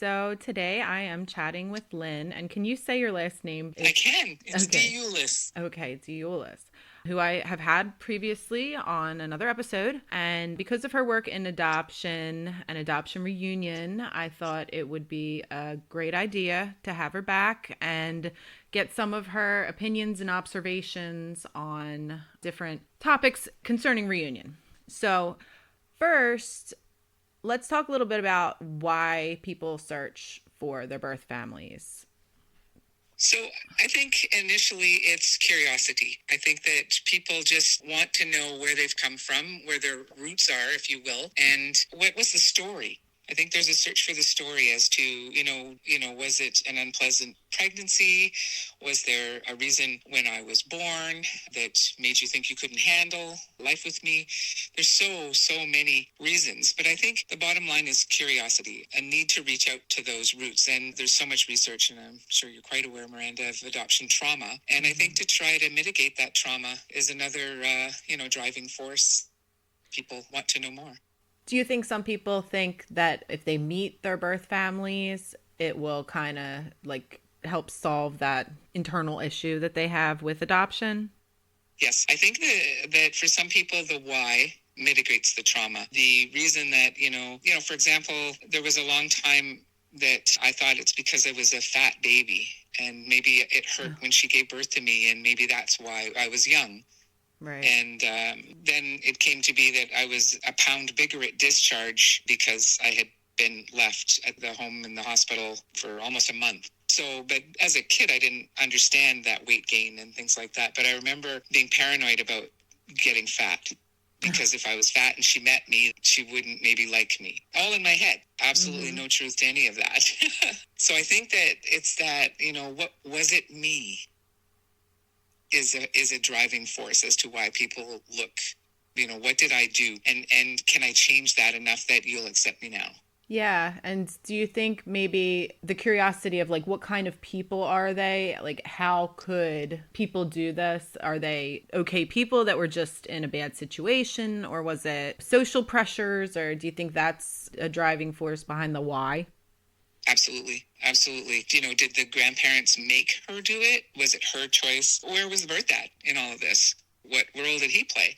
So today I am chatting with Lynn, and can you say your last name? I can. It's Okay. Deiulis. Okay, Deiulis, who I have had previously on another episode. And because of her work in adoption and adoption reunion, I thought it would be a great idea to have her back and get some of her opinions and observations on different topics concerning reunion. So, first, let's talk a little bit about why people search for their birth families. So I think initially it's curiosity. I think that people just want to know where they've come from, where their roots are, if you will, and what was the story. I think there's a search for the story as to, was it an unpleasant pregnancy? Was there a reason when I was born that made you think you couldn't handle life with me? There's so many reasons. But I think the bottom line is curiosity, a need to reach out to those roots. And there's so much research, and I'm sure you're quite aware, Miranda, of adoption trauma. And I think to try to mitigate that trauma is another, driving force. People want to know more. Do you think some people think that if they meet their birth families, it will kind of like help solve that internal issue that they have with adoption? Yes, I think that for some people, the why mitigates the trauma. The reason that, for example, there was a long time that I thought it's because I was a fat baby and maybe it hurt when she gave birth to me, and maybe that's why I was young. Right. And then it came to be that I was a pound bigger at discharge because I had been left at the home in the hospital for almost a month. So, but as a kid, I didn't understand that weight gain and things like that. But I remember being paranoid about getting fat because if I was fat and she met me, she wouldn't maybe like me. All in my head. Absolutely no truth to any of that. So I think that it's that, what was it me? Is a driving force as to why people look, what did I do? And can I change that enough that you'll accept me now? Yeah. And do you think maybe the curiosity of like what kind of people are they? Like how could people do this? Are they okay people that were just in a bad situation, or was it social pressures, or do you think that's a driving force behind the why? Absolutely. Absolutely. Did the grandparents make her do it? Was it her choice? Where was the birth at in all of this? What role did he play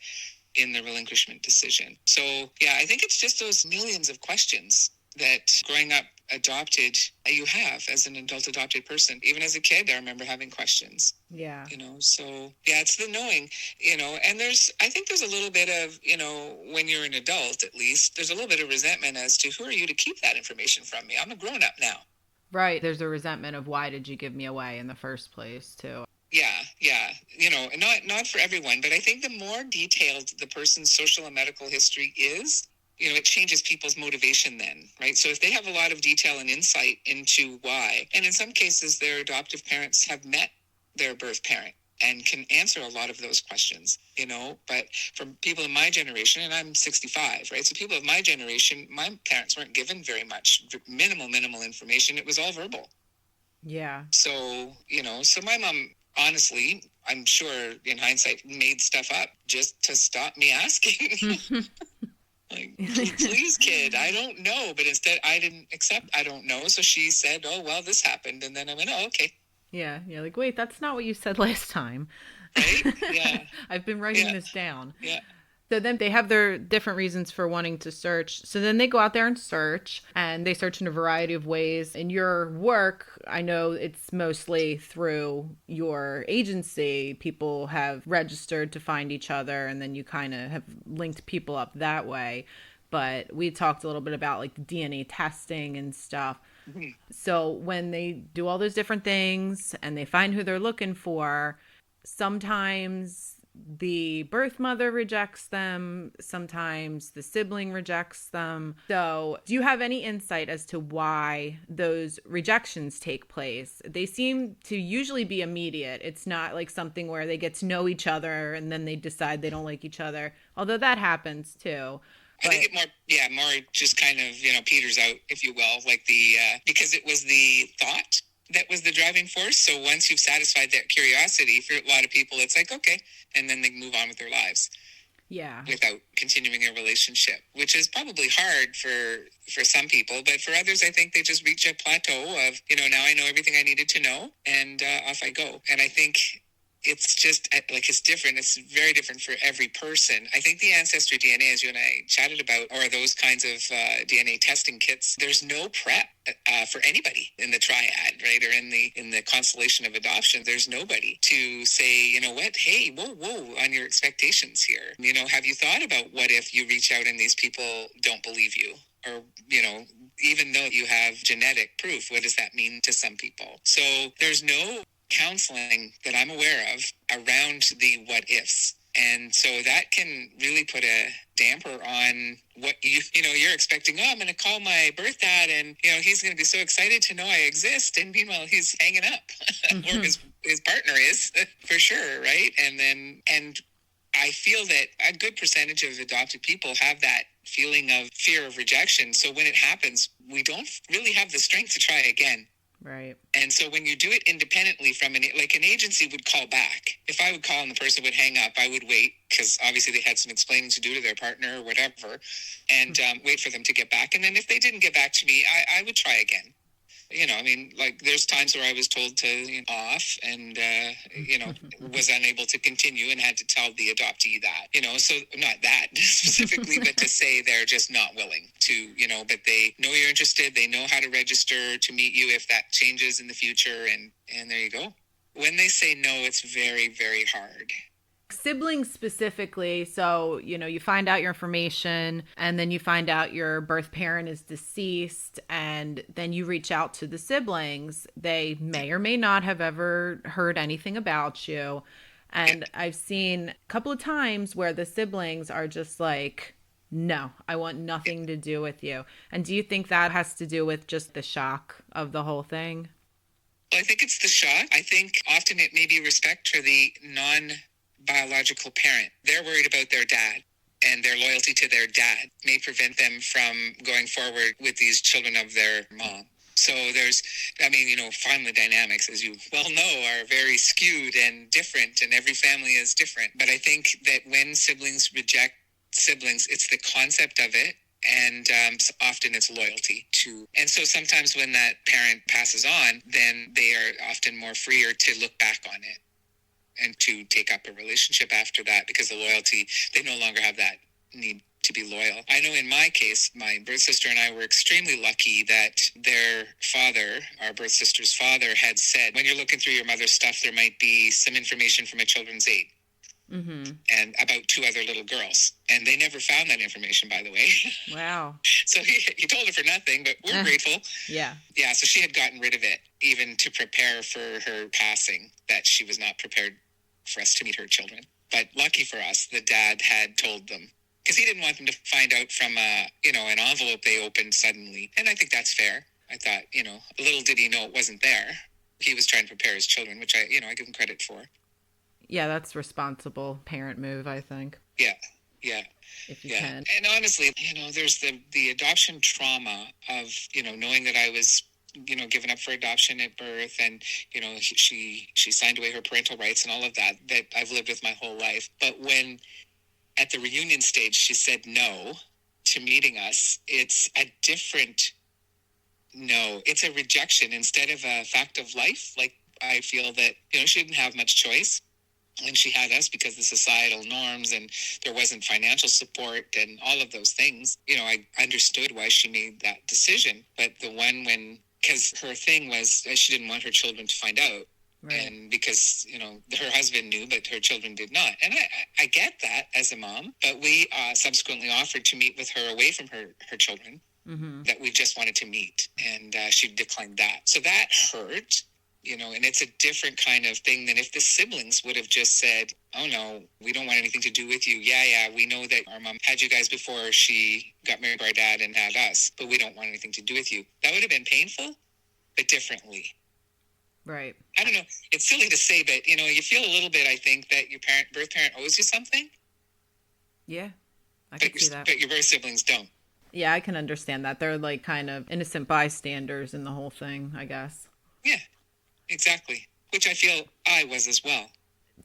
in the relinquishment decision? So, yeah, I think it's just those millions of questions that growing up adopted, you have as an adult adopted person. Even as a kid, I remember having questions. Yeah. So yeah, it's the knowing, and I think there's a little bit of, when you're an adult, at least, there's a little bit of resentment as to who are you to keep that information from me? I'm a grown up now. Right. There's a resentment of why did you give me away in the first place, too. Yeah. Not for everyone, but I think the more detailed the person's social and medical history is, it changes people's motivation then, right? So if they have a lot of detail and insight into why, and in some cases their adoptive parents have met their birth parent and can answer a lot of those questions, but for people in my generation, and I'm 65, right? So people of my generation, my parents weren't given very much, minimal information. It was all verbal. Yeah. So, so my mom, honestly, I'm sure in hindsight, made stuff up just to stop me asking. Like, please, kid, I don't know. But instead, I didn't accept, I don't know. So she said, oh, well, this happened. And then I went, oh, okay. Yeah. You're like, wait, that's not what you said last time. Right? Yeah. I've been writing this down. Yeah. So then they have their different reasons for wanting to search. So then they go out there and they search in a variety of ways. In your work, I know it's mostly through your agency. People have registered to find each other, and then you kind of have linked people up that way. But we talked a little bit about like DNA testing and stuff. Mm-hmm. So when they do all those different things and they find who they're looking for, sometimes the birth mother rejects them. Sometimes the sibling rejects them. So do you have any insight as to why those rejections take place? They seem to usually be immediate. It's not like something where they get to know each other and then they decide they don't like each other, although that happens too. I think it more just kind of, peters out, if you will, like because it was the thought that was the driving force. So once you've satisfied that curiosity, for a lot of people, it's like, okay, and then they move on with their lives. Yeah. without continuing a relationship, which is probably hard for some people, but for others, I think they just reach a plateau of, now I know everything I needed to know, and off I go. And I think it's just like it's different. It's very different for every person. I think the ancestry DNA, as you and I chatted about, or those kinds of DNA testing kits, there's no prep for anybody in the triad, right? Or in the constellation of adoption, there's nobody to say, you know what, hey, whoa, on your expectations here. Have you thought about what if you reach out and these people don't believe you? Or, even though you have genetic proof, what does that mean to some people? So there's no counseling that I'm aware of around the what ifs. And so that can really put a damper on what you're expecting. Oh, I'm going to call my birth dad and, he's going to be so excited to know I exist. And meanwhile, he's hanging up or his partner is for sure. Right. And I feel that a good percentage of adopted people have that feeling of fear of rejection. So when it happens, we don't really have the strength to try again. Right. And so when you do it independently from an agency would call back. If I would call and the person would hang up, I would wait because obviously they had some explaining to do to their partner or whatever, and wait for them to get back. And then if they didn't get back to me, I would try again. There's times where I was told to off and, was unable to continue and had to tell the adoptee that, so not that specifically, but to say they're just not willing to, but they know you're interested. They know how to register to meet you if that changes in the future. And there you go. When they say no, it's very, very hard. Siblings specifically, so you find out your information and then you find out your birth parent is deceased, and then you reach out to the siblings. They may or may not have ever heard anything about you, and I've seen a couple of times where the siblings are just like, no, I want nothing to do with you. And do you think that has to do with just the shock of the whole thing? Well, I think it's the shock. I think often it may be respect for the biological parent. They're worried about their dad, and their loyalty to their dad may prevent them from going forward with these children of their mom. So there's, family dynamics, as you well know, are very skewed and different, and every family is different. But I think that when siblings reject siblings, it's the concept of it, and often it's loyalty to. And so sometimes when that parent passes on, then they are often more freer to look back on it and to take up a relationship after that, because the loyalty, they no longer have that need to be loyal. I know in my case, my birth sister and I were extremely lucky that their father, our birth sister's father, had said, when you're looking through your mother's stuff, there might be some information from a children's aid. Mm-hmm. And about 2 other little girls. And they never found that information, by the way. Wow. So he told her for nothing, but we're grateful. Yeah. Yeah, so she had gotten rid of it, even to prepare for her passing, that she was not prepared for us to meet her children. But lucky for us, the dad had told them, because he didn't want them to find out from an envelope they opened suddenly. And I think that's fair. I thought, little did he know it wasn't there. He was trying to prepare his children, which I give him credit for. Yeah, that's responsible parent move, I think. Yeah. If you can. And honestly, there's the adoption trauma of, knowing that I was, given up for adoption at birth, and, she signed away her parental rights and all of that I've lived with my whole life. But when at the reunion stage, she said no to meeting us, it's a different no. It's a rejection instead of a fact of life. Like, I feel that, she didn't have much choice. And she had us because of the societal norms, and there wasn't financial support and all of those things. I understood why she made that decision. But the one because her thing was she didn't want her children to find out. Right. And because, her husband knew, but her children did not. And I get that as a mom, but we subsequently offered to meet with her away from her children, mm-hmm. that we just wanted to meet. And she declined that. So that hurt. And it's a different kind of thing than if the siblings would have just said, oh, no, we don't want anything to do with you. Yeah, we know that our mom had you guys before she got married by our dad and had us, but we don't want anything to do with you. That would have been painful, but differently. Right. I don't know. It's silly to say, but, you feel a little bit, I think, that your birth parent owes you something. Yeah, I can see that. But your birth siblings don't. Yeah, I can understand that. They're like kind of innocent bystanders in the whole thing, I guess. Yeah. Exactly, which I feel I was as well.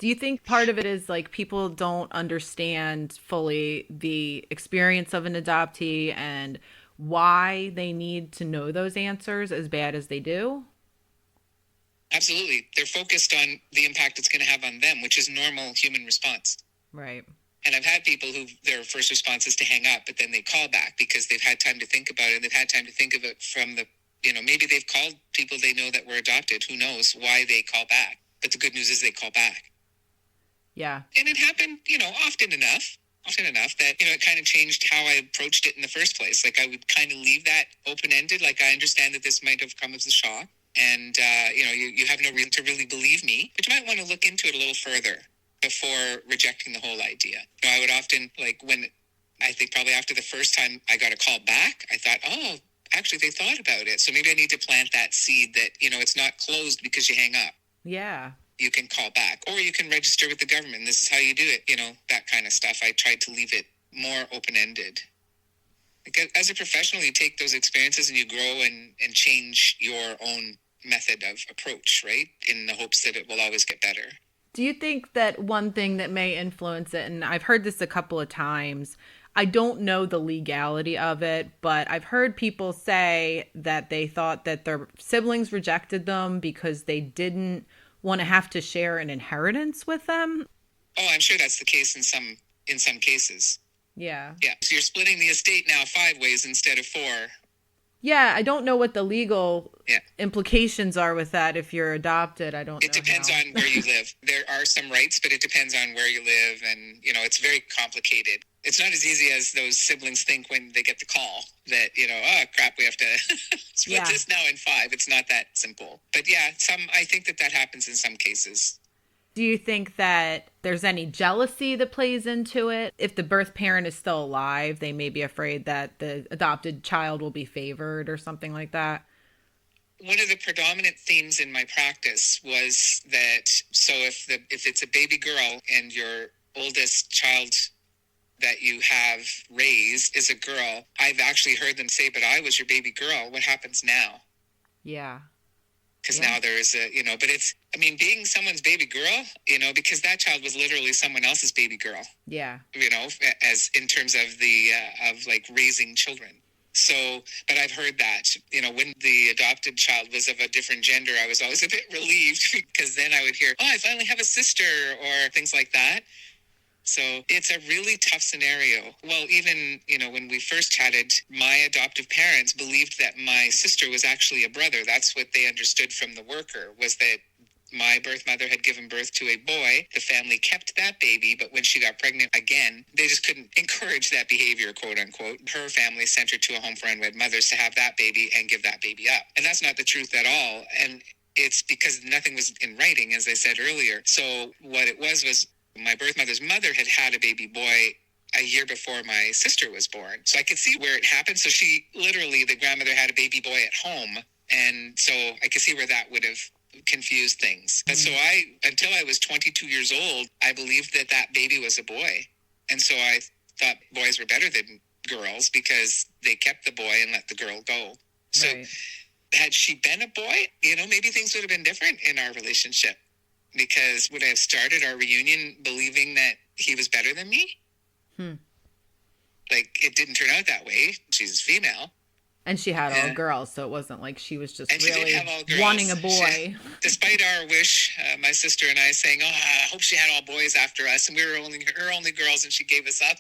Do you think part of it is like people don't understand fully the experience of an adoptee and why they need to know those answers as bad as they do? Absolutely. They're focused on the impact it's going to have on them, which is normal human response. Right. And I've had people who their first response is to hang up, but then they call back because they've had time to think about it. They've had time to think of it from the, maybe they've called people they know that were adopted. Who knows why they call back? But the good news is they call back. Yeah. And it happened, often enough that, it kind of changed how I approached it in the first place. Like I would kind of leave that open-ended. Like I understand that this might have come as a shock. And, you have no reason to really believe me, but you might want to look into it a little further before rejecting the whole idea. I would often, I think probably after the first time I got a call back, I thought, oh, actually they thought about it. So maybe I need to plant that seed that, it's not closed because you hang up. Yeah. You can call back or you can register with the government. This is how you do it. That kind of stuff. I tried to leave it more open-ended. As a professional, you take those experiences and you grow and change your own method of approach, right? In the hopes that it will always get better. Do you think that one thing that may influence it, and I've heard this a couple of times, I don't know the legality of it, but I've heard people say that they thought that their siblings rejected them because they didn't want to have to share an inheritance with them? Oh, I'm sure that's the case in some cases. Yeah. Yeah. So you're splitting the estate now 5 ways instead of 4. Yeah, I don't know what the legal implications are with that if you're adopted. I don't know. It depends on where you live. There are some rights, but it depends on where you live. And, it's very complicated. It's not as easy as those siblings think when they get the call that, oh, crap, we have to split this now in 5. It's not that simple. But yeah, I think that happens in some cases. Do you think that there's any jealousy that plays into it? If the birth parent is still alive, they may be afraid that the adopted child will be favored or something like that. One of the predominant themes in my practice was that, so if it's a baby girl and your oldest child that you have raised is a girl, I've actually heard them say, but I was your baby girl. What happens now? Yeah. Because now there is but being someone's baby girl, because that child was literally someone else's baby girl. Yeah. As in terms of raising children. So, but I've heard that, when the adopted child was of a different gender, I was always a bit relieved because then I would hear, oh, I finally have a sister or things like that. So it's a really tough scenario. Well, even, when we first chatted, my adoptive parents believed that my sister was actually a brother. That's what they understood from the worker, was that my birth mother had given birth to a boy. The family kept that baby, but when she got pregnant again, they just couldn't encourage that behavior, quote unquote. Her family sent her to a home for unwed mothers to have that baby and give that baby up. And that's not the truth at all. And it's because nothing was in writing, as I said earlier. So what it was my birth mother's mother had a baby boy a year before my sister was born. So I could see where it happened. So the grandmother had a baby boy at home. And so I could see where that would have confused things. But so until I was 22 years old, I believed that baby was a boy. And so I thought boys were better than girls because they kept the boy and let the girl go. So had she been a boy, maybe things would have been different in our relationship. Because would I have started our reunion believing that he was better than me? It didn't turn out that way. She's female. And she had all girls, so it wasn't like she was just really have wanting a boy. Despite our wish, my sister and I saying, oh, I hope she had all boys after us, and we were her only girls, and she gave us up.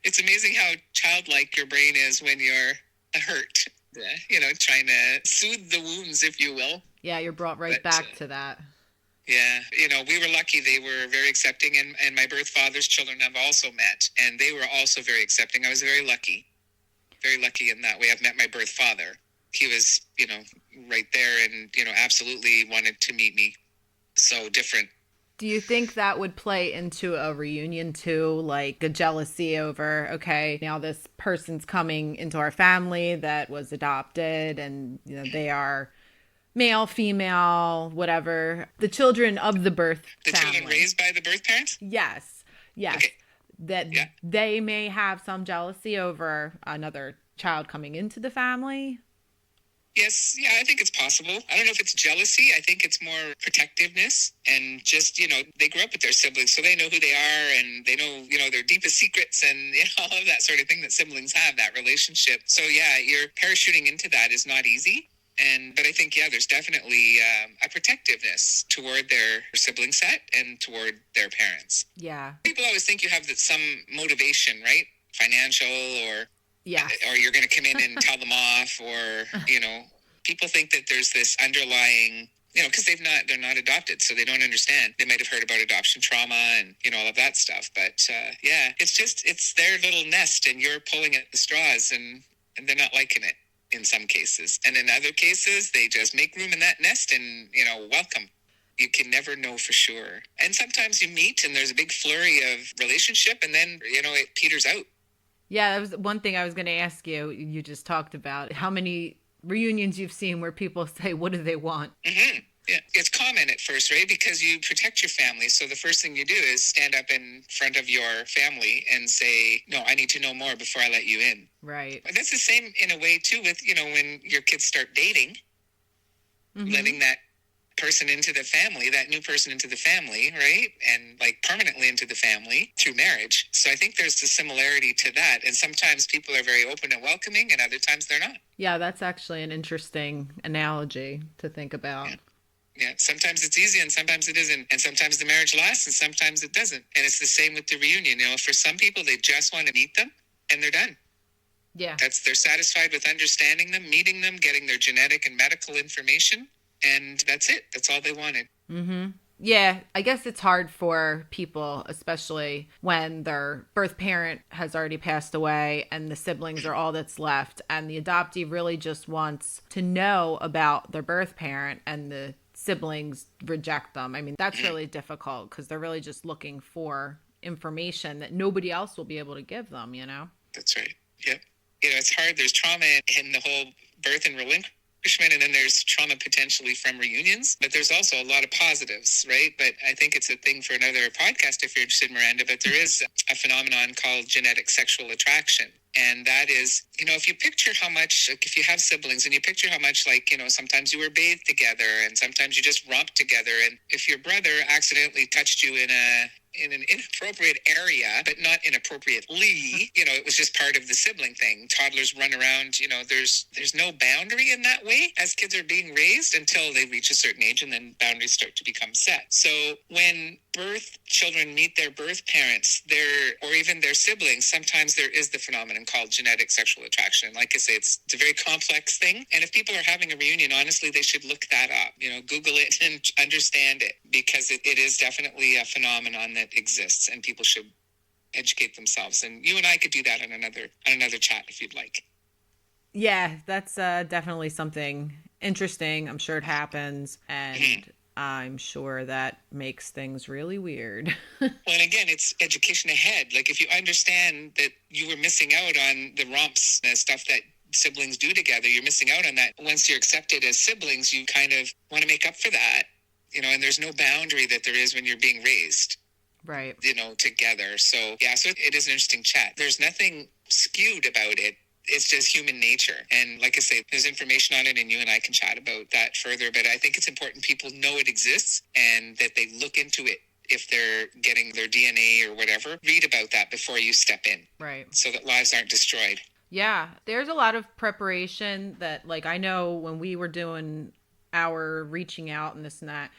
It's amazing how childlike your brain is when you're hurt, trying to soothe the wounds, if you will. Yeah, you're brought back to that. Yeah, we were lucky. They were very accepting, and my birth father's children have also met, and they were also very accepting. I was very lucky in that way. I've met my birth father. He was, right there and, absolutely wanted to meet me. So different. Do you think that would play into a reunion too? Like a jealousy over, okay, now this person's coming into our family that was adopted and, they are male, female, whatever. The children of the birth family. The children raised by the birth parents? Yes. Okay. That they may have some jealousy over another child coming into the family. Yes, yeah, I think it's possible. I don't know if it's jealousy. I think it's more protectiveness and just, they grew up with their siblings, so they know who they are and they know, their deepest secrets and all of that sort of thing that siblings have, that relationship. So yeah, you're parachuting into that is not easy. But I think, yeah, there's definitely a protectiveness toward their sibling set and toward their parents. Yeah. People always think you have some motivation, right? Financial yeah, or you're going to come in and tell them off, or, people think that there's this underlying, because they're not adopted, so they don't understand. They might have heard about adoption trauma and, all of that stuff. But, yeah, it's their little nest and you're pulling at the straws and they're not liking it in some cases. And in other cases, they just make room in that nest and, welcome. You can never know for sure. And sometimes you meet and there's a big flurry of relationship and then, it peters out. Yeah, that was one thing I was going to ask you. You just talked about how many reunions you've seen where people say, what do they want? Mm-hmm. Yeah, it's common at first, right? Because you protect your family. So the first thing you do is stand up in front of your family and say, no, I need to know more before I let you in. Right. But that's the same in a way, too, with, when your kids start dating, letting that person into the family, that new person into the family, right? And like permanently into the family through marriage. So I think there's a similarity to that. And sometimes people are very open and welcoming and other times they're not. Yeah, that's actually an interesting analogy to think about. Yeah, sometimes it's easy and sometimes it isn't. And sometimes the marriage lasts and sometimes it doesn't. And it's the same with the reunion. For some people, they just want to meet them and they're done. Yeah. They're satisfied with understanding them, meeting them, getting their genetic and medical information. And that's it. That's all they wanted. Mm-hmm. Yeah, I guess it's hard for people, especially when their birth parent has already passed away and the siblings are all that's left. And the adoptee really just wants to know about their birth parent and the siblings reject them. I mean, that's really difficult because they're really just looking for information that nobody else will be able to give them, That's right. Yep. It's hard. There's trauma in the whole birth and relinquishment, and then there's trauma potentially from reunions, but there's also a lot of positives, right? But I think it's a thing for another podcast if you're interested, Miranda, but there is a phenomenon called genetic sexual attraction. And that is, if you picture how much, like if you have siblings and you picture how much, like, sometimes you were bathed together and sometimes you just romped together. And if your brother accidentally touched you in an inappropriate area, but not inappropriately, it was just part of the sibling thing. Toddlers run around, there's no boundary in that way as kids are being raised until they reach a certain age and then boundaries start to become set. So when birth children meet their birth parents, or even their siblings, sometimes there is the phenomenon called genetic sexual attraction. Like I say, it's a very complex thing. And if people are having a reunion, honestly, they should look that up, Google it and understand it, because it is definitely a phenomenon that exists and people should educate themselves. And you and I could do that on another chat if you'd like. Yeah, that's definitely something interesting. I'm sure it happens. And I'm sure that makes things really weird. Well, and again, it's education ahead. Like if you understand that you were missing out on the romps and stuff that siblings do together, you're missing out on that. Once you're accepted as siblings, you kind of want to make up for that, and there's no boundary that there is when you're being raised. Right. Together. So, yeah, so it is an interesting chat. There's nothing skewed about it. It's just human nature. And like I say, there's information on it and you and I can chat about that further. But I think it's important people know it exists and that they look into it if they're getting their DNA or whatever. Read about that before you step in. Right. So that lives aren't destroyed. Yeah. There's a lot of preparation that, like, I know when we were doing our reaching out and this and that,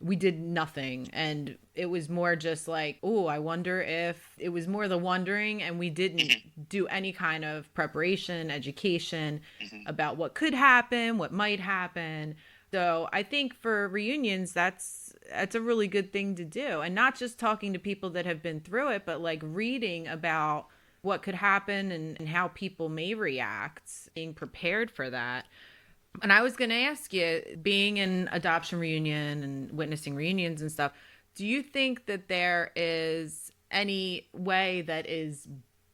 we did nothing. And it was more just like, oh, I wonder if it was more the wondering. And we didn't do any kind of preparation, education about what could happen, what might happen. So I think for reunions, that's a really good thing to do. And not just talking to people that have been through it, but like reading about what could happen and how people may react, being prepared for that. And I was going to ask you, being in adoption reunion and witnessing reunions and stuff, do you think that there is any way that is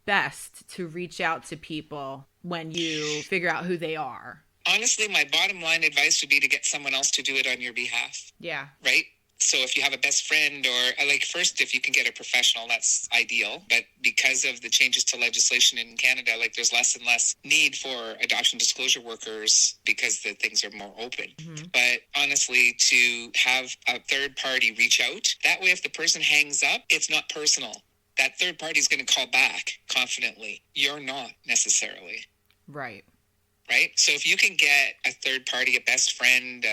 best to reach out to people when you figure out who they are? Honestly, my bottom line advice would be to get someone else to do it on your behalf. Yeah. Right? So if you have a best friend or like first, if you can get a professional, that's ideal. But because of the changes to legislation in Canada, like there's less and less need for adoption disclosure workers because the things are more open. Mm-hmm. But honestly, to have a third party reach out, that way if the person hangs up, it's not personal. That third party is going to call back confidently. You're not necessarily. Right. Right? So if you can get a third party, a best friend,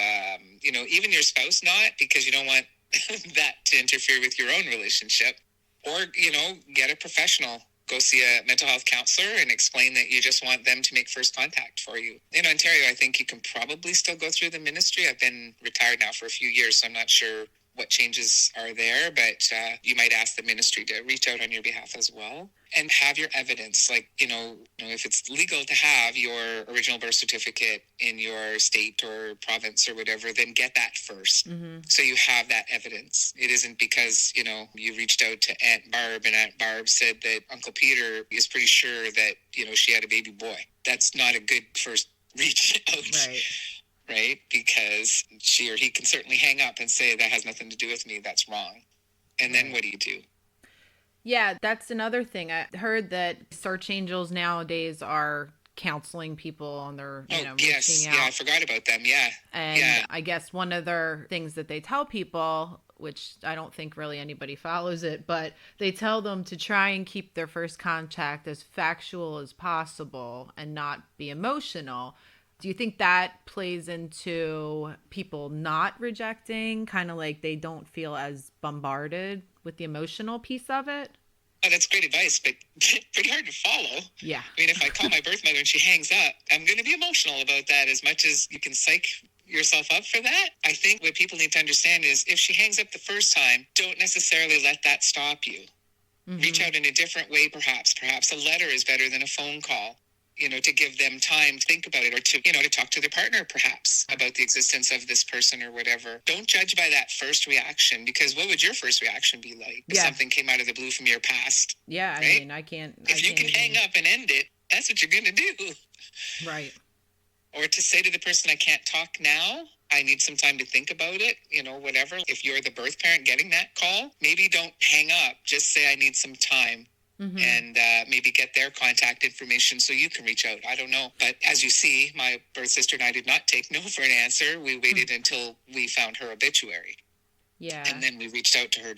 even your spouse not, because you don't want that to interfere with your own relationship, or, get a professional. Go see a mental health counselor and explain that you just want them to make first contact for you. In Ontario, I think you can probably still go through the ministry. I've been retired now for a few years, so I'm not sure what changes are there, but you might ask the ministry to reach out on your behalf as well and have your evidence. Like, if it's legal to have your original birth certificate in your state or province or whatever, then get that first. Mm-hmm. So you have that evidence. It isn't because, you reached out to Aunt Barb and Aunt Barb said that Uncle Peter is pretty sure that, she had a baby boy. That's not a good first reach out. Right? Because she or he can certainly hang up and say that has nothing to do with me. That's wrong. And then what do you do? Yeah, that's another thing. I heard that search angels nowadays are counseling people on their, reaching out. Yeah, I forgot about them. Yeah. And I guess one of their things that they tell people, which I don't think really anybody follows it, but they tell them to try and keep their first contact as factual as possible and not be emotional. Do you think that plays into people not rejecting, kind of like they don't feel as bombarded with the emotional piece of it? Oh, that's great advice, but pretty hard to follow. Yeah. I mean, if I call my birth mother and she hangs up, I'm going to be emotional about that as much as you can psych yourself up for that. I think what people need to understand is if she hangs up the first time, don't necessarily let that stop you. Mm-hmm. Reach out in a different way, perhaps. Perhaps a letter is better than a phone call. To give them time to think about it or to talk to their partner perhaps about the existence of this person or whatever. Don't judge by that first reaction, because what would your first reaction be like if something came out of the blue from your past? Yeah, right? I mean, I can't. If you can hang up and end it, that's what you're going to do. Right. Or to say to the person, I can't talk now. I need some time to think about it, whatever. If you're the birth parent getting that call, maybe don't hang up. Just say, I need some time. Mm-hmm. And maybe get their contact information so you can reach out. I don't know. But as you see, my birth sister and I did not take no for an answer. We waited until we found her obituary. Yeah. And then we reached out to her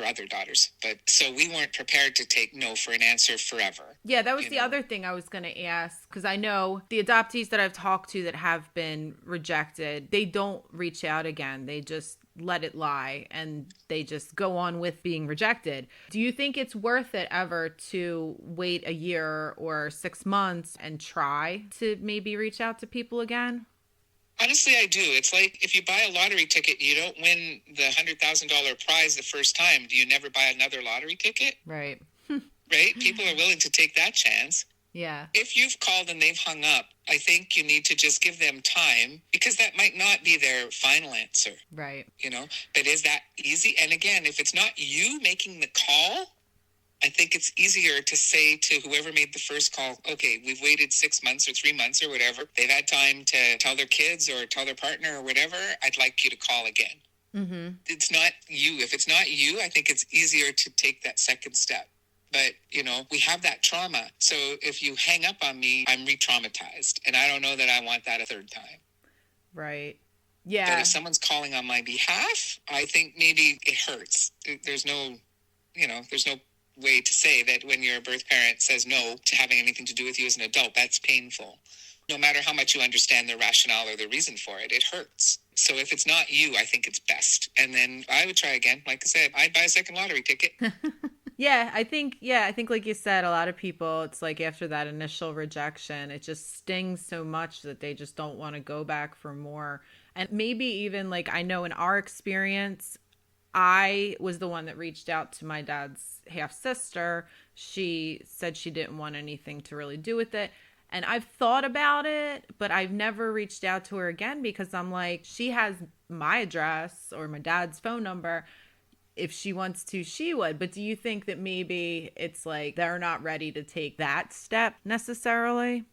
other daughters. But so we weren't prepared to take no for an answer forever. Yeah, that was the other thing I was going to ask, because I know the adoptees that I've talked to that have been rejected, they don't reach out again. They just let it lie and they just go on with being rejected. Do you think it's worth it ever to wait a year or 6 months and try to maybe reach out to people again? Honestly, I do. It's like if you buy a lottery ticket, you don't win the $100,000 prize the first time. Do you never buy another lottery ticket? Right. Right? People are willing to take that chance. Yeah. If you've called and they've hung up, I think you need to just give them time, because that might not be their final answer. Right. But is that easy? And again, if it's not you making the call, I think it's easier to say to whoever made the first call, okay, we've waited 6 months or 3 months or whatever. They've had time to tell their kids or tell their partner or whatever. I'd like you to call again. Mm-hmm. It's not you. If it's not you, I think it's easier to take that second step. But, we have that trauma. So if you hang up on me, I'm re-traumatized. And I don't know that I want that a third time. Right. Yeah. But if someone's calling on my behalf, I think maybe it hurts. There's no way to say that when your birth parent says no to having anything to do with you as an adult, that's painful. No matter how much you understand the rationale or the reason for it, it hurts. So if it's not you, I think it's best. And then I would try again. Like I said, I'd buy a second lottery ticket. Yeah, I think like you said, a lot of people, it's like after that initial rejection, it just stings so much that they just don't want to go back for more. And maybe even like, I know in our experience, I was the one that reached out to my dad's half sister. She said she didn't want anything to really do with it. And I've thought about it, but I've never reached out to her again, because I'm like, she has my address or my dad's phone number. If she wants to, she would. But do you think that maybe it's like they're not ready to take that step necessarily?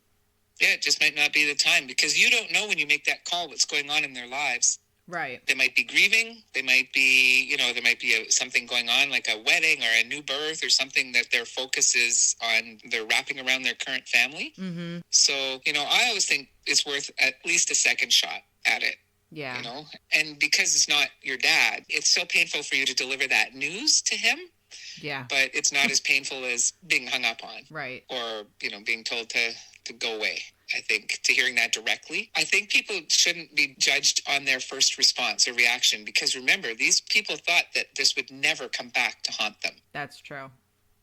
Yeah, it just might not be the time, because you don't know when you make that call what's going on in their lives. Right. They might be grieving. They might be, there might be something going on like a wedding or a new birth or something that their focus is on. They're wrapping around their current family. Mm-hmm. So, I always think it's worth at least a second shot at it. Yeah. And because it's not your dad, it's so painful for you to deliver that news to him. Yeah. But it's not as painful as being hung up on. Right. Or, being told to go away. I think to hearing that directly. I think people shouldn't be judged on their first response or reaction, because remember, these people thought that this would never come back to haunt them. That's true.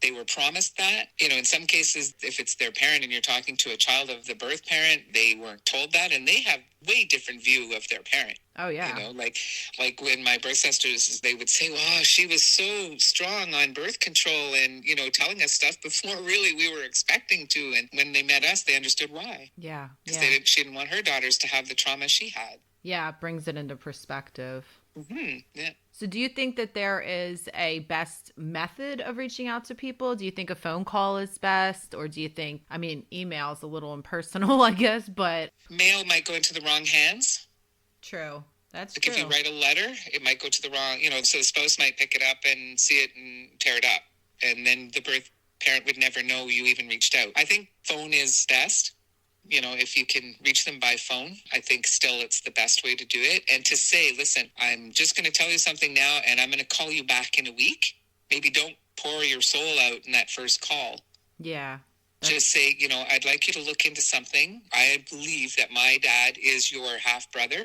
They were promised that. In some cases, if it's their parent and you're talking to a child of the birth parent, they weren't told that, and they have way different view of their parent. Oh, yeah. Like when my birth sisters, they would say, wow, she was so strong on birth control and, telling us stuff before really we were expecting to. And when they met us, they understood why. Yeah. Because she didn't want her daughters to have the trauma she had. Yeah, it brings it into perspective. Mm-hmm. Yeah. So do you think that there is a best method of reaching out to people? Do you think a phone call is best? Or do you think, email is a little impersonal, I guess, but... Mail might go into the wrong hands. True. That's like true. If you write a letter, it might go to the wrong, so the spouse might pick it up and see it and tear it up. And then the birth parent would never know you even reached out. I think phone is best. If you can reach them by phone, I think still it's the best way to do it. And to say, listen, I'm just going to tell you something now, and I'm going to call you back in a week. Maybe don't pour your soul out in that first call. Yeah. Just say, I'd like you to look into something. I believe that my dad is your half-brother.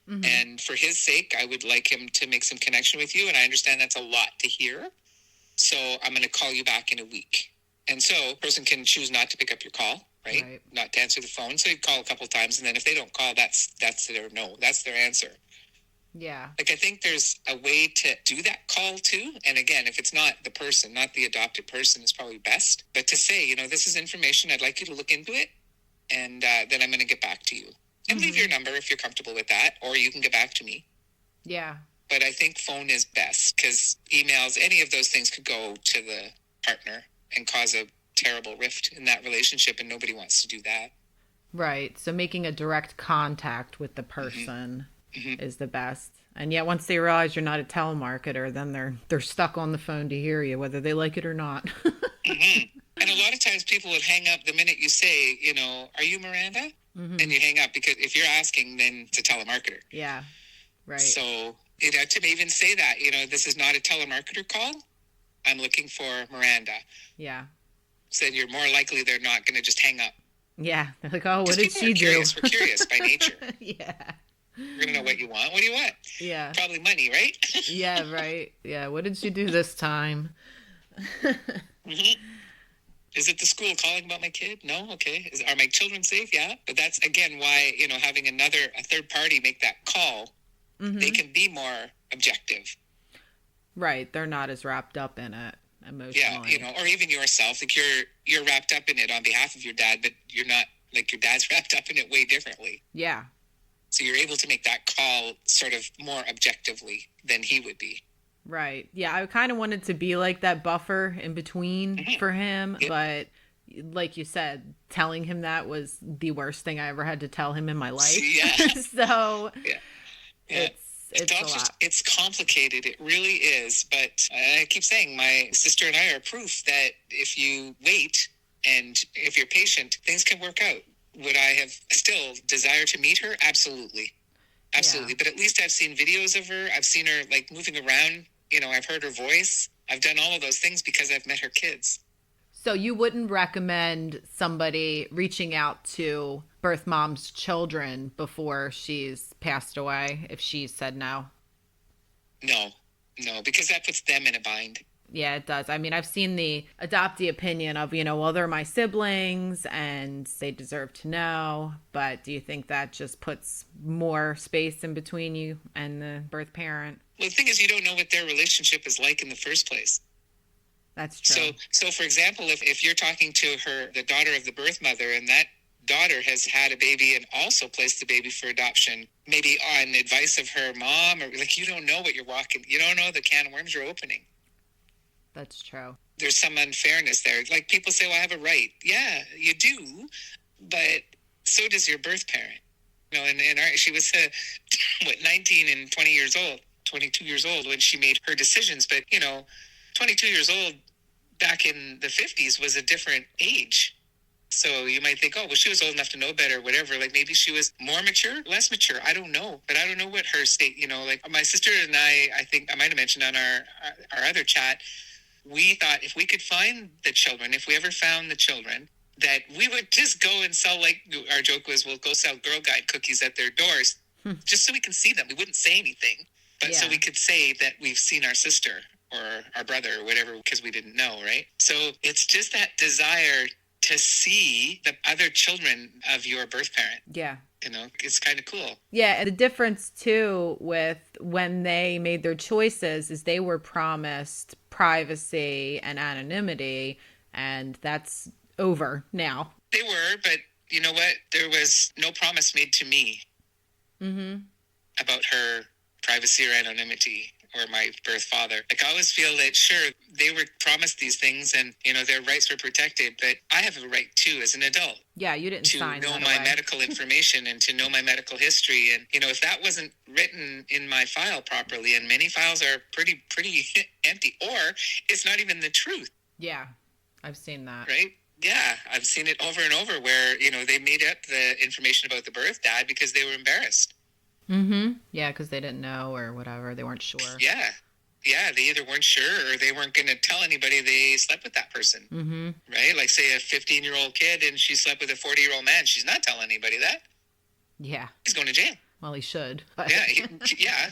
Mm-hmm. And for his sake, I would like him to make some connection with you. And I understand that's a lot to hear. So I'm going to call you back in a week. And so a person can choose not to pick up your call. Right? Not to answer the phone. So you call a couple of times, and then if they don't call, that's their no. That's their answer. Yeah. I think there's a way to do that call too. And again, if it's not the person, not the adopted person, is probably best. But to say, this is information, I'd like you to look into it, and then I'm going to get back to you. And leave your number if you're comfortable with that, or you can get back to me. Yeah. But I think phone is best, because emails, any of those things could go to the partner and cause a terrible rift in that relationship, and nobody wants to do that. Right. So making a direct contact with the person is the best. And yet once they realize you're not a telemarketer, then they're stuck on the phone to hear you, whether they like it or not. And a lot of times people would hang up the minute you say, are you Miranda? And you hang up, because if you're asking, then it's a telemarketer. Yeah. Right. So, to even say that, this is not a telemarketer call. I'm looking for Miranda. Yeah. So you're more likely they're not going to just hang up. Yeah. They're like, oh, what did she do? We're curious by nature. Yeah. We're going to know what you want. What do you want? Yeah. Probably money, right? Yeah, right. Yeah. What did she do this time? Is it the school calling about my kid? No? Okay. Are my children safe? Yeah. But that's, again, why, having a third party make that call, they can be more objective. Right. They're not as wrapped up in it emotionally. Yeah, or even yourself. Like you're wrapped up in it on behalf of your dad, but you're not, like, your dad's wrapped up in it way differently. Yeah. So you're able to make that call sort of more objectively than he would be. Right. Yeah, I kind of wanted to be like that buffer in between for him, but like you said, telling him that was the worst thing I ever had to tell him in my life. Yeah. So yeah. It's a lot. It's complicated. It really is. But I keep saying, my sister and I are proof that if you wait and if you're patient, things can work out. Would I have still desire to meet her? Absolutely. Absolutely. Yeah. But at least I've seen videos of her. I've seen her, like, moving around. I've heard her voice. I've done all of those things because I've met her kids. So you wouldn't recommend somebody reaching out to birth mom's children before she's passed away if she said no? No, because that puts them in a bind. Yeah, it does. I mean, I've seen the adoptee opinion of, well, they're my siblings and they deserve to know. But do you think that just puts more space in between you and the birth parent? Well, the thing is, you don't know what their relationship is like in the first place. That's true. So for example, if you're talking to the daughter of the birth mother, and that daughter has had a baby and also placed the baby for adoption, maybe on advice of her mom, or like, you don't know what you're walking, you don't know the can of worms you're opening. That's true. There's some unfairness there. Like, people say, well, I have a right. Yeah, you do, but so does your birth parent. she was, 19 and 20 years old, 22 years old when she made her decisions. But, 22 years old back in the 50s was a different age. So you might think, oh, well, she was old enough to know better, whatever. Like maybe she was more mature, less mature. I don't know. But I don't know what her state, like my sister and I think I might have mentioned on our other chat, we thought if we could find the children, if we ever found the children, that we would just go and sell, like our joke was, we'll go sell Girl Guide cookies at their doors just so we can see them. We wouldn't say anything, but so we could say that we've seen our sister or our brother or whatever, because we didn't know, right? So it's just that desire to see the other children of your birth parent. Yeah. It's kind of cool. Yeah. And the difference too with when they made their choices is they were promised privacy and anonymity, and that's over now. They were, but you know what? There was no promise made to me about her privacy or anonymity or my birth father. Like I always feel that sure, they were promised these things and, their rights were protected, but I have a right too as an adult. Yeah, you didn't sign that to know my medical information and to know my medical history. And, if that wasn't written in my file properly, and many files are pretty empty, or it's not even the truth. Yeah, I've seen that. Right? Yeah, I've seen it over and over where, they made up the information about the birth dad because they were embarrassed. Yeah, because they didn't know or whatever. They weren't sure. Yeah. Yeah, they either weren't sure or they weren't going to tell anybody they slept with that person. Right? Like, say, a 15-year-old kid and she slept with a 40-year-old man. She's not telling anybody that. Yeah. He's going to jail. Well, he should. But... Yeah,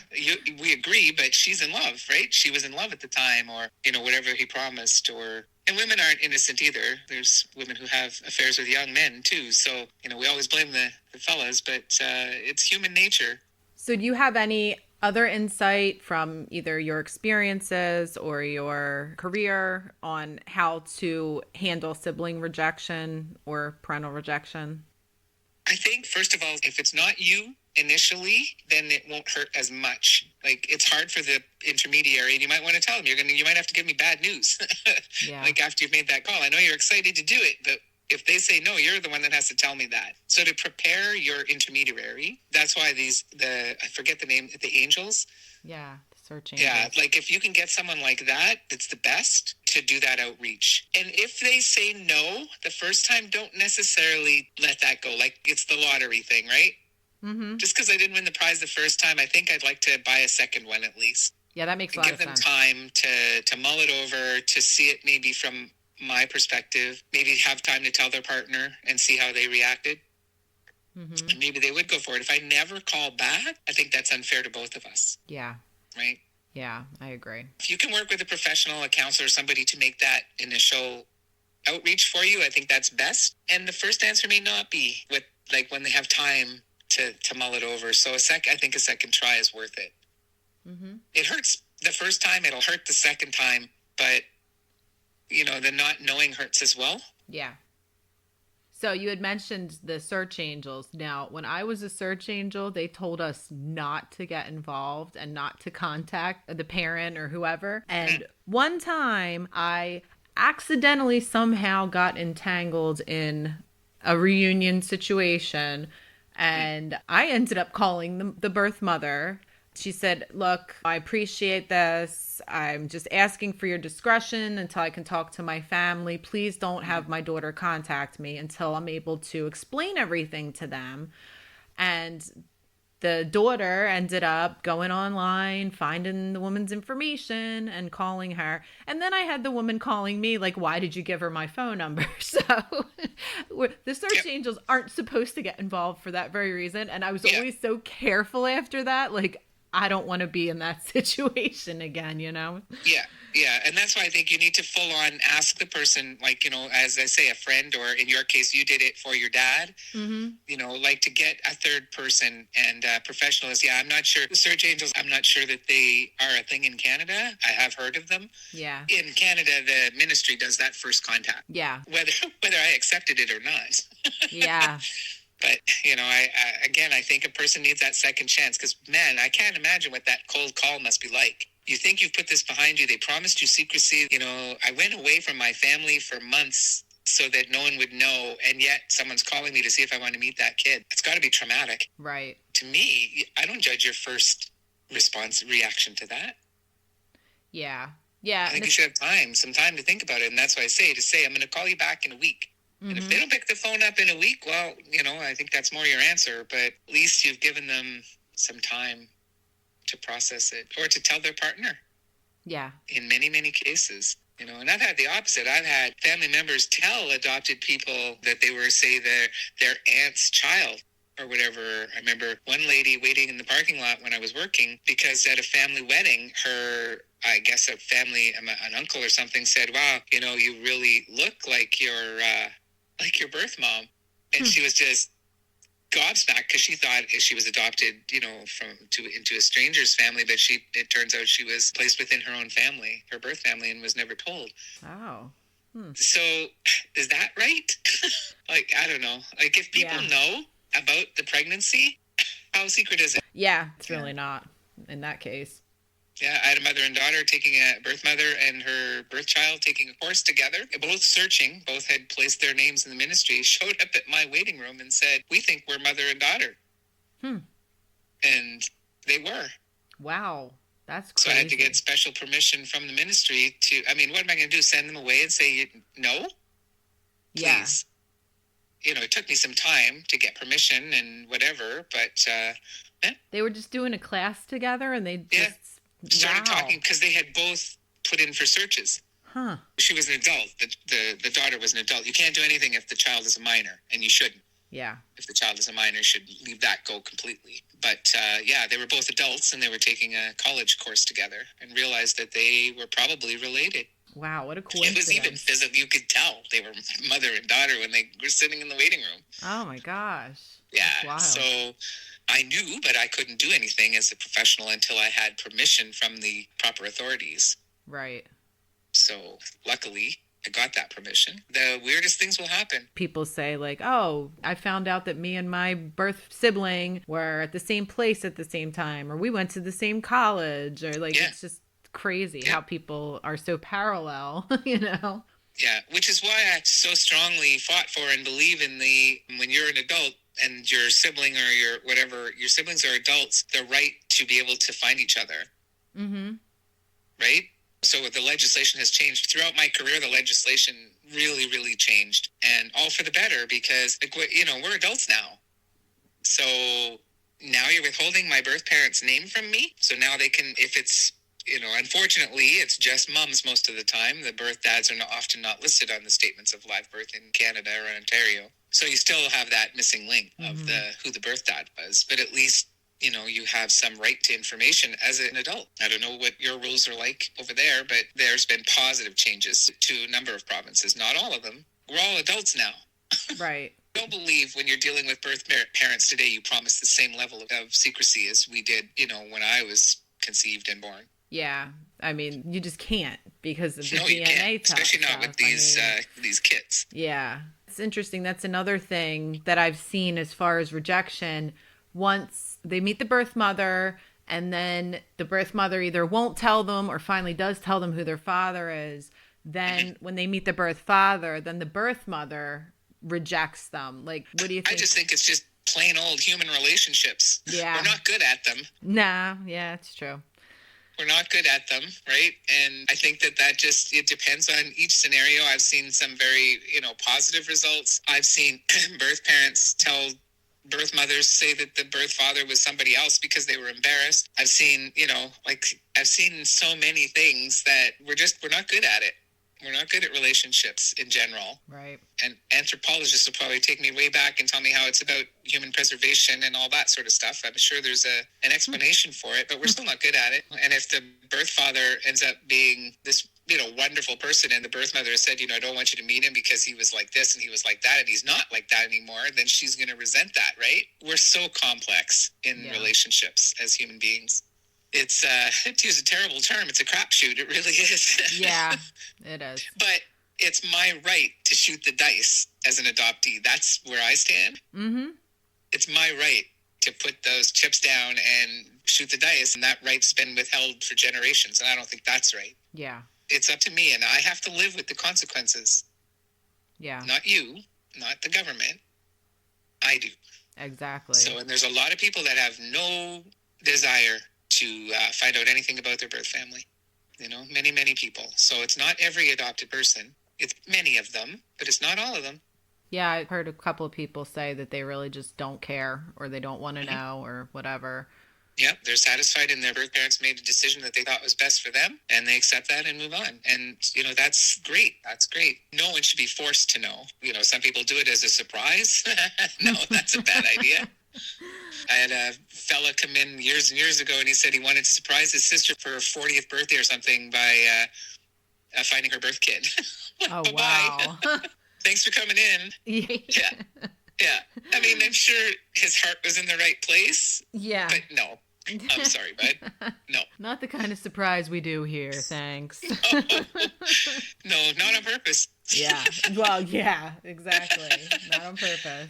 we agree, but she's in love, right? She was in love at the time, or, whatever he promised, or... And women aren't innocent either. There's women who have affairs with young men, too. So, we always blame the fellas, but it's human nature. So do you have any other insight from either your experiences or your career on how to handle sibling rejection or parental rejection? I think, first of all, if it's not you initially, then it won't hurt as much. Like, it's hard for the intermediary, and you might want to tell them, you might have to give me bad news. Like, after you've made that call. I know you're excited to do it, but if they say no, you're the one that has to tell me that. So to prepare your intermediary, that's why I forget the name, the angels. Yeah, search angels. Yeah, like if you can get someone like that, it's the best to do that outreach. And if they say no the first time, don't necessarily let that go. Like it's the lottery thing, right? Just because I didn't win the prize the first time, I think I'd like to buy a second one at least. Yeah, that makes a lot of sense. Give them time to mull it over, to see it maybe from my perspective, maybe have time to tell their partner and see how they reacted. And maybe they would go for it. If I never call back, I think that's unfair to both of us. Yeah. Right? Yeah, I agree. If you can work with a professional, a counselor, somebody to make that initial outreach for you, I think that's best. And the first answer may not be with like when they have time to mull it over. So I think a second try is worth it. It hurts the first time, it'll hurt the second time, but the not knowing hurts as well. Yeah. So you had mentioned the search angels. Now, when I was a search angel, they told us not to get involved and not to contact the parent or whoever. And one time I accidentally somehow got entangled in a reunion situation, and I ended up calling the birth mother. She said, look, I appreciate this. I'm just asking for your discretion until I can talk to my family. Please don't have my daughter contact me until I'm able to explain everything to them. And the daughter ended up going online, finding the woman's information and calling her. And then I had the woman calling me like, why did you give her my phone number? So the search angels aren't supposed to get involved for that very reason. And I was always so careful after that. Like, I don't want to be in that situation again, Yeah. Yeah. And that's why I think you need to full on ask the person, like, as I say, a friend, or in your case, you did it for your dad, like to get a third person and professionals. Yeah. I'm not sure. The search angels, I'm not sure that they are a thing in Canada. I have heard of them. Yeah. In Canada, the ministry does that first contact. Yeah. Whether I accepted it or not. Yeah. But, I think a person needs that second chance because, man, I can't imagine what that cold call must be like. You think you've put this behind you. They promised you secrecy. I went away from my family for months so that no one would know, and yet someone's calling me to see if I want to meet that kid. It's got to be traumatic. Right. To me, I don't judge your first reaction to that. Yeah. Yeah. I think you should have some time to think about it. And that's why I say, I'm going to call you back in a week. Mm-hmm. And if they don't pick the phone up in a week, well, I think that's more your answer. But at least you've given them some time to process it or to tell their partner. Yeah. In many, many cases. And I've had the opposite. I've had family members tell adopted people that they were, say, their aunt's child or whatever. I remember one lady waiting in the parking lot when I was working because at a family wedding, an uncle or something said, "Wow, you really look like your birth mom." And she was just gobsmacked because she thought she was adopted, into a stranger's family, but it turns out she was placed within her own family, her birth family, and was never told. Oh. So is that right? I don't know. If people know about the pregnancy, how secret is it? Yeah, it's really not in that case. Yeah, I had a mother and daughter taking a birth mother and her birth child taking a course together. Both searching, both had placed their names in the ministry, showed up at my waiting room and said, "We think we're mother and daughter." And they were. Wow, that's crazy. So I had to get special permission from the ministry what am I going to do? Send them away and say, "No? Please." Yeah. It took me some time to get permission and whatever, but... They were just doing a class together and they just... started talking because they had both put in for searches. Huh. She was an adult. The daughter was an adult. You can't do anything if the child is a minor, and you shouldn't. Yeah. If the child is a minor, you should leave that go completely. But they were both adults, and they were taking a college course together, and realized that they were probably related. Wow, what a coincidence. It was even physical. You could tell they were mother and daughter when they were sitting in the waiting room. Oh my gosh. Yeah. So I knew, but I couldn't do anything as a professional until I had permission from the proper authorities. Right. So luckily, I got that permission. The weirdest things will happen. People say "Oh, I found out that me and my birth sibling were at the same place at the same time, or we went to the same college," or It's just crazy how people are so parallel, Yeah, which is why I so strongly fought for and believe in when you're an adult and your sibling or your siblings are adults, the right to be able to find each other. Mm-hmm. Right? So the legislation has changed. Throughout my career, the legislation really, really changed. And all for the better because, we're adults now. So now you're withholding my birth parents' name from me. So now they can, if it's, unfortunately, it's just mums most of the time. The birth dads are often not listed on the statements of live birth in Canada or Ontario. So you still have that missing link of who the birth dad was. But at least, you have some right to information as an adult. I don't know what your rules are like over there, but there's been positive changes to a number of provinces. Not all of them. We're all adults now. Right. I don't believe when you're dealing with birth parents today, you promise the same level of secrecy as we did, when I was conceived and born. Yeah. You just can't because of the DNA you can't, especially not with these kids. Yeah. It's interesting. That's another thing that I've seen as far as rejection. Once they meet the birth mother and then the birth mother either won't tell them or finally does tell them who their father is, then when they meet the birth father, then the birth mother rejects them. What do you think? I just think it's just plain old human relationships. Yeah. We're not good at them. Nah, yeah, it's true. We're not good at them, right? And I think that it depends on each scenario. I've seen some very, positive results. I've seen birth parents tell birth mothers say that the birth father was somebody else because they were embarrassed. I've seen, I've seen so many things that we're not good at it. We're not good at relationships in general. Right. And anthropologists will probably take me way back and tell me how it's about human preservation and all that sort of stuff. I'm sure there's an explanation for it, but we're still not good at it. And if the birth father ends up being this, wonderful person and the birth mother said, I don't want you to meet him because he was like this and he was like that and he's not like that anymore, then she's going to resent that, right? We're so complex in relationships as human beings. It's, to use a terrible term, it's a crapshoot. It really is. Yeah, it is. But it's my right to shoot the dice as an adoptee. That's where I stand. Mm-hmm. It's my right to put those chips down and shoot the dice, and that right's been withheld for generations, and I don't think that's right. Yeah. It's up to me, and I have to live with the consequences. Yeah. Not you, not the government. I do. Exactly. So, and there's a lot of people that have no desire to find out anything about their birth family. You know, many, many people. So it's not every adopted person. It's many of them, but it's not all of them. Yeah, I heard a couple of people say that they really just don't care or they don't want to know or whatever. Yep, they're satisfied in their birth parents made a decision that they thought was best for them, and they accept that and move on. And, you know, that's great. That's great. No one should be forced to know. You know, some people do it as a surprise. No, that's a bad idea. I had a fella come in years and years ago, and he said he wanted to surprise his sister for her 40th birthday or something by finding her birth kid. Oh, Bye-bye. wow. Thanks for coming in. Yeah. Yeah. I mean, I'm sure his heart was in the right place. Yeah. But no. I'm sorry, bud. No. Not the kind of surprise we do here, thanks. No, not on purpose. Yeah. Well, yeah, exactly. Not on purpose.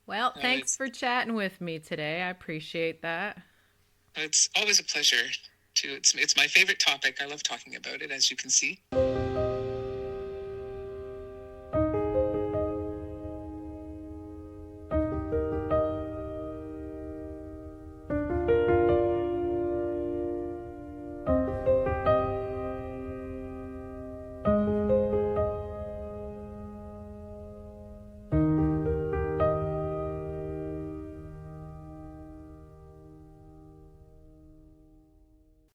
Well, thanks for chatting with me today. I appreciate that. It's always a pleasure to. It's my favorite topic. I love talking about it, as you can see.